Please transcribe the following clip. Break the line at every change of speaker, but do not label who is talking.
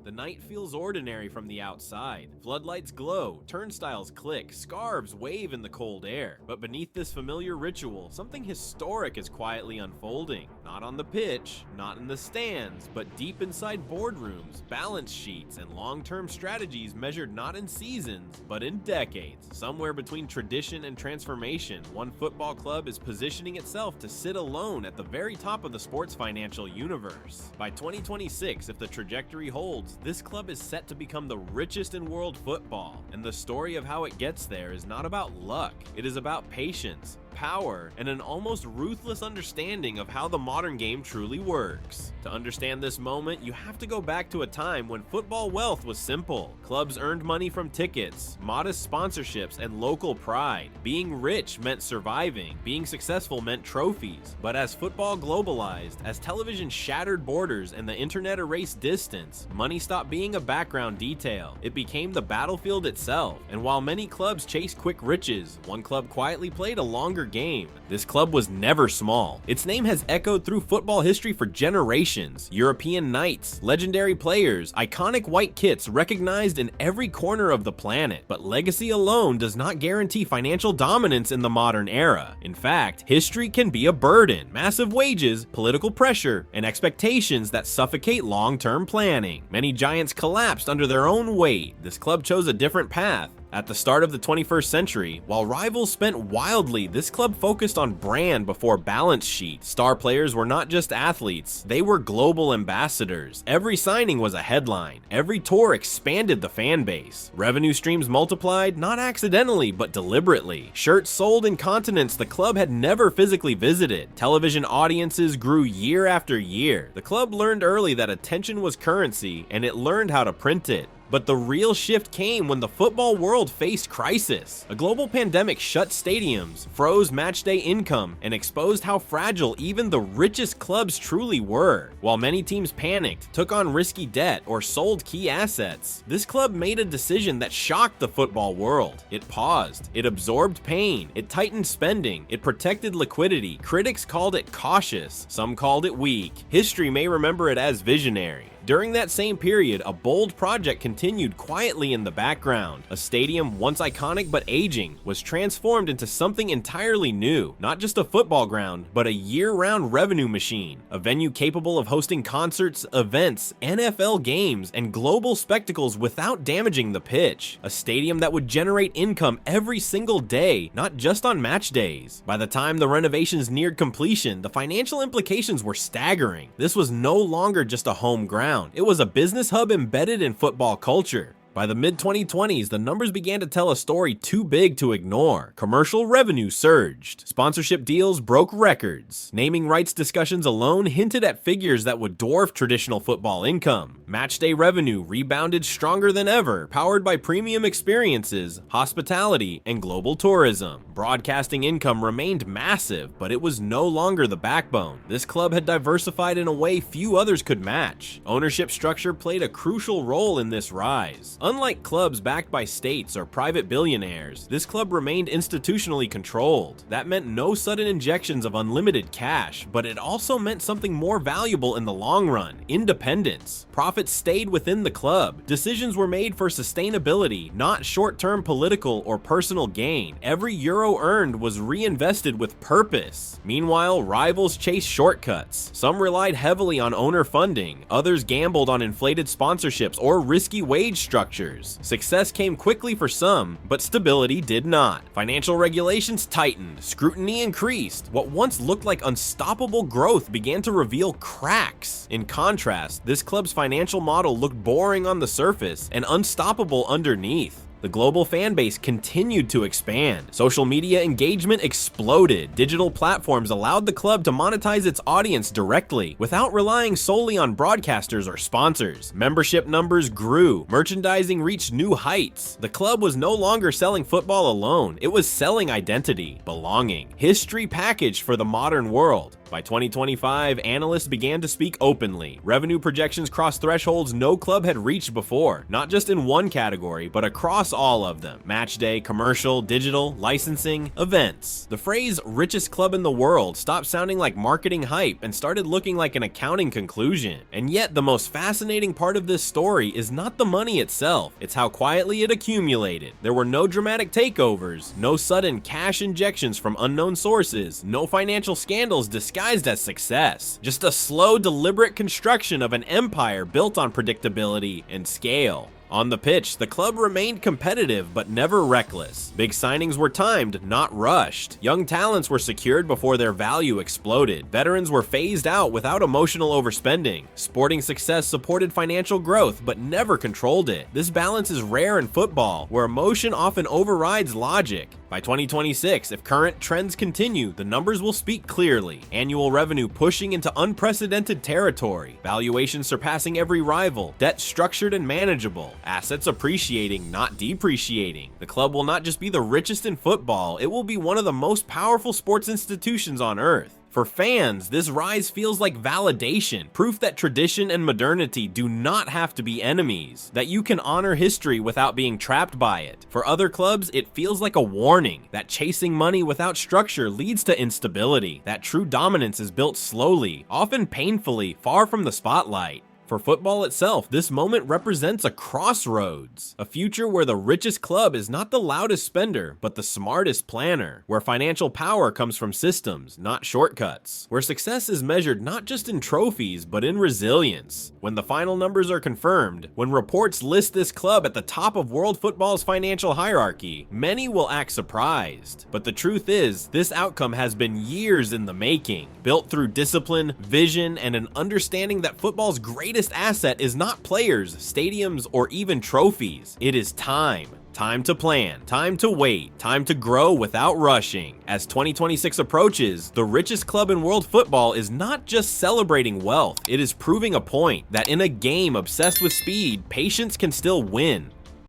The night feels ordinary from the outside. Floodlights glow, turnstiles click, scarves wave in the cold air. But beneath this familiar ritual, something historic is quietly unfolding. Not on the pitch, not in the stands, but deep inside boardrooms, balance sheets, and long-term strategies measured not in seasons, but in decades. Somewhere between tradition and transformation, one football club is positioning itself to sit alone at the very top of the sports financial universe. By 2026, if the trajectory holds, this club is set to become the richest in world football, and the story of how it gets there is not about luck. It is about patience, power, and an almost ruthless understanding of how the modern game truly works. To understand this moment, you have to go back to a time when football wealth was simple. Clubs earned money from tickets, modest sponsorships, and local pride. Being rich meant surviving. Being successful meant trophies. But as football globalized, as television shattered borders and the internet erased distance, money stopped being a background detail. It became the battlefield itself. And while many clubs chased quick riches, one club quietly played a longer game. This club was never small. Its name has echoed through football history for generations. European nights, legendary players, iconic white kits recognized in every corner of the planet. But legacy alone does not guarantee financial dominance in the modern era. In fact, history can be a burden. Massive wages, political pressure, and expectations that suffocate long-term planning. Many giants collapsed under their own weight. This club chose a different path. At the start of the 21st century, while rivals spent wildly, this club focused on brand before balance sheet. Star players were not just athletes, they were global ambassadors. Every signing was a headline. Every tour expanded the fan base. Revenue streams multiplied, not accidentally, but deliberately. Shirts sold in continents the club had never physically visited. Television audiences grew year after year. The club learned early that attention was currency, and it learned how to print it. But the real shift came when the football world faced crisis. A global pandemic shut stadiums, froze matchday income, and exposed how fragile even the richest clubs truly were. While many teams panicked, took on risky debt, or sold key assets, this club made a decision that shocked the football world. It paused, it absorbed pain, it tightened spending, it protected liquidity. Critics called it cautious, some called it weak. History may remember it as visionary. During that same period, a bold project continued quietly in the background. A stadium once iconic but aging was transformed into something entirely new. Not just a football ground, but a year-round revenue machine. A venue capable of hosting concerts, events, NFL games, and global spectacles without damaging the pitch. A stadium that would generate income every single day, not just on match days. By the time the renovations neared completion, the financial implications were staggering. This was no longer just a home ground. It was a business hub embedded in football culture. By the mid-2020s, the numbers began to tell a story too big to ignore. Commercial revenue surged. Sponsorship deals broke records. Naming rights discussions alone hinted at figures that would dwarf traditional football income. Matchday revenue rebounded stronger than ever, powered by premium experiences, hospitality, and global tourism. Broadcasting income remained massive, but it was no longer the backbone. This club had diversified in a way few others could match. Ownership structure played a crucial role in this rise. Unlike clubs backed by states or private billionaires, this club remained institutionally controlled. That meant no sudden injections of unlimited cash, but it also meant something more valuable in the long run: independence. Profits stayed within the club. Decisions were made for sustainability, not short-term political or personal gain. Every euro earned was reinvested with purpose. Meanwhile, rivals chased shortcuts. Some relied heavily on owner funding, others gambled on inflated sponsorships or risky wage structures. Success came quickly for some, but stability did not. Financial regulations tightened, scrutiny increased. What once looked like unstoppable growth began to reveal cracks. In contrast, this club's financial model looked boring on the surface and unstoppable underneath. The global fan base continued to expand. Social media engagement exploded. Digital platforms allowed the club to monetize its audience directly without relying solely on broadcasters or sponsors. Membership numbers grew. Merchandising reached new heights. The club was no longer selling football alone. It was selling identity, belonging, history packaged for the modern world. By 2025, analysts began to speak openly. Revenue projections crossed thresholds no club had reached before, not just in one category, but across across all of them: match day, commercial, digital, licensing, events. The phrase richest club in the world stopped sounding like marketing hype and started looking like an accounting conclusion. And yet the most fascinating part of this story is not the money itself, it's how quietly it accumulated. There were no dramatic takeovers, no sudden cash injections from unknown sources, no financial scandals disguised as success. Just a slow, deliberate construction of an empire built on predictability and scale. On the pitch, the club remained competitive but never reckless. Big signings were timed, not rushed. Young talents were secured before their value exploded. Veterans were phased out without emotional overspending. Sporting success supported financial growth but never controlled it. This balance is rare in football, where emotion often overrides logic. By 2026, if current trends continue, the numbers will speak clearly. Annual revenue pushing into unprecedented territory, valuations surpassing every rival, debt structured and manageable, assets appreciating, not depreciating. The club will not just be the richest in football, it will be one of the most powerful sports institutions on earth. For fans, this rise feels like validation, proof that tradition and modernity do not have to be enemies, that you can honor history without being trapped by it. For other clubs, it feels like a warning, that chasing money without structure leads to instability, that true dominance is built slowly, often painfully, far from the spotlight. For football itself, this moment represents a crossroads, a future where the richest club is not the loudest spender, but the smartest planner, where financial power comes from systems, not shortcuts, where success is measured not just in trophies, but in resilience. When the final numbers are confirmed, when reports list this club at the top of world football's financial hierarchy, many will act surprised. But the truth is, this outcome has been years in the making, built through discipline, vision, and an understanding that football's greatest asset is not players, stadiums, or even trophies. It is time. Time to plan, time to wait, time to grow without rushing. As 2026 approaches, the richest club in world football is not just celebrating wealth, it is proving a point that in a game obsessed with speed, patience can still win.